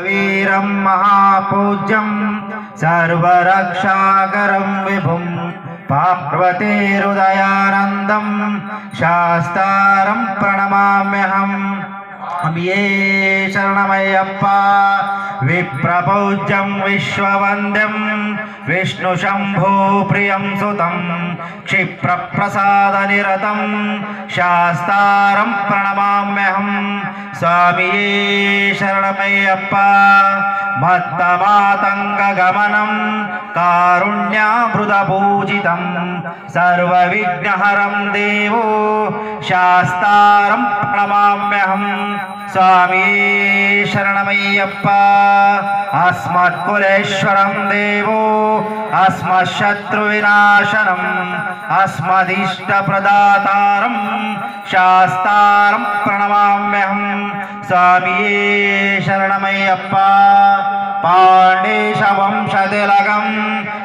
वीरं महापूज्यं सर्वरक्षाकरं विभुं पार्वतीहृदयानन्दं शास्तारं प्रणमाम्यहम्। ये शरणमय्यप्पा विप्रपूज्यं विश्ववन्द्यं विष्णुशम्भो प्रियं सुतं क्षिप्रप्रसादनिरतं शास्तारं प्रणमाम्यहम्। स्वामिये शरणमय्यप्पा मत्तमातङ्गगमनं कारुण्यामृतपूजितं सर्वविघ्नहरं देवो शास्तारं प्रणमाम्यहम्। स्वामिये शरणमय्यप्पा अस्मत्कुलेश्वरं देवो अस्मच्छत्रुविनाशनम् अस्मदिष्टप्रदातारं शास्तारं प्रणमाम्यहम्। स्वामिये शरणमय्यप्पा पाण्डेशवंशतिलकं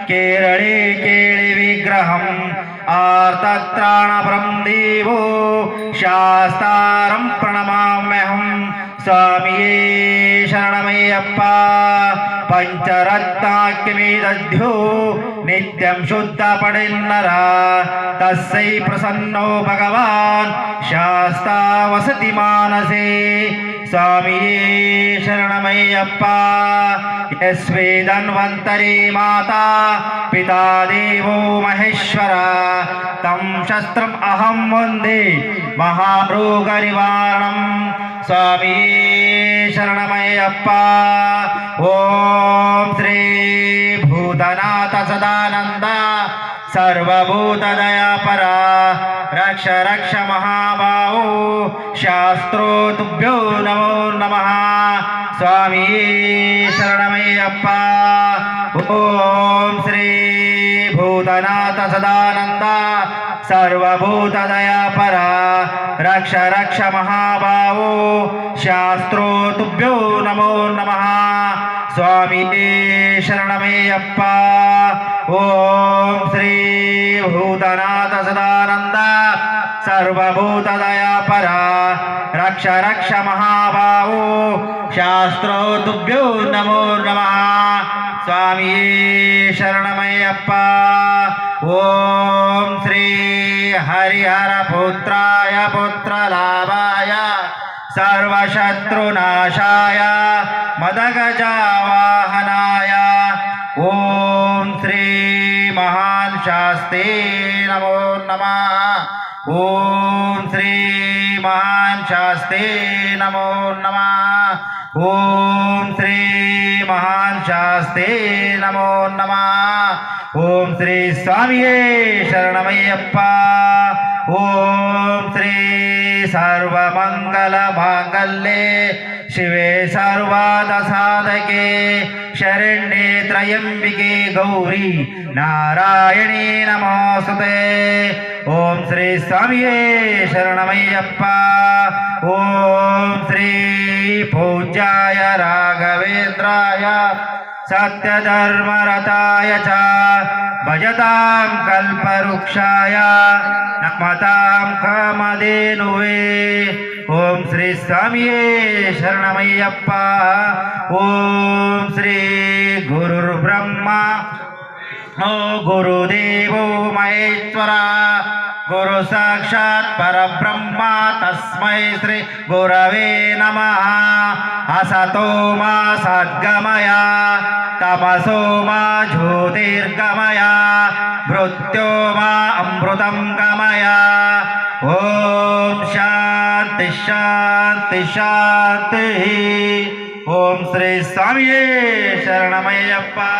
केरळे केळिविग्रहम् आर्तत्राणप्रं देवो शास्तारं प्रणमाम्यहम्। स्वामिये शरणमय्यप्पा पञ्चरत्नाख्यमेदध्यो नित्यं शुद्धपडिन्नरा तस्यै प्रसन्नो भगवान् शास्ता वसति मानसे। स्वामिये शरणमय्यप्पा यस्वेदन्वन्तरे माता पिता देवो महेश्वरा तं शस्त्रम् अहं वन्दे महारोगनिवारणम्। स्वामिये शरणमय्यप्पा ॐ श्री भूतनाथ सदानन्द सर्वभूतदयापरा रक्ष रक्ष महाबाहो शास्त्रो तुभ्यो नमो नमः। स्वामिये शरणमय्यप्पा ॐ श्री भूतनाथ सदानन्द सर्वभूतदयापरा रक्ष रक्ष महाबाहो शास्त्रो तुभ्यो नमो नमः। स्वामिये शरणमय्यप्पा ॐ श्री भूतनाथ सदानन्द सर्वभूतदयापरा रक्ष रक्ष महाबाहो शास्त्रो तुभ्यो नमो नमः। स्वामिये शरणमय्यप्पा ॐ श्री हरिहरपुत्राय पुत्रलाभाय सर्वशत्रुनाशाय मदगजावाहनाय ॐ श्री महान् शास्ते नमो नमः। ॐ श्री महान् शास्ते नमो नमः। ॐ श्री महान् शास्ते नमो नमः। ॐ श्री स्वामिये शरणमय्यप्पा ॐ श्री सर्वमङ्गलमाङ्गल्ये शिवे सर्वार्थसाधके शरण्ये त्र्यम्बिके गौरी नारायणी नमोस्तुते। ॐ श्री स्वामिये शरणमय्यप्पा ॐ श्री पूज्याय राघवेन्द्राय सत्यधर्मरताय च भजतां कल्पवृक्षाय नमतां कामधेनुवे। ॐ श्री स्वामिये शरणमय्यप्पा ॐ श्री गुरुर्ब्रह्मा गुरुदेवो महेश्वरा गुरु साक्षात् परब्रह्म तस्मै श्री गुरवे नमः। असतो मा सद्गमय तमसो मा ज्योतिर्गमय मृत्यो मा अमृतं गमय। ॐ शान्ति शान्ति शान्तिः। ॐ श्री स्वामिये शरणमय्यप्पा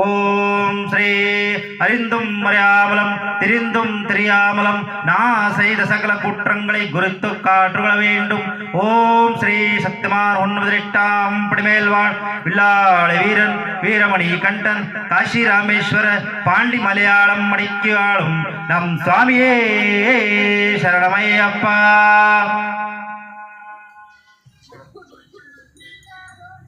ॐ श्री அறிந்தும் அறியாமலும் திரிந்தும் தெரியாமலும் நான் செய்த சகல குற்றங்களை குறித்து காற்றுகள வேண்டும். ஓம் ஸ்ரீ சக்திமான் 98ஆம் படிமேல்வாழ் வில்லாளி வீரன் வீரமணி கண்டன் காசி ராமேஸ்வர பாண்டி மலையாளம் மணிக்கு ஆளும் நம் சுவாமியே சரணமய்யப்பா.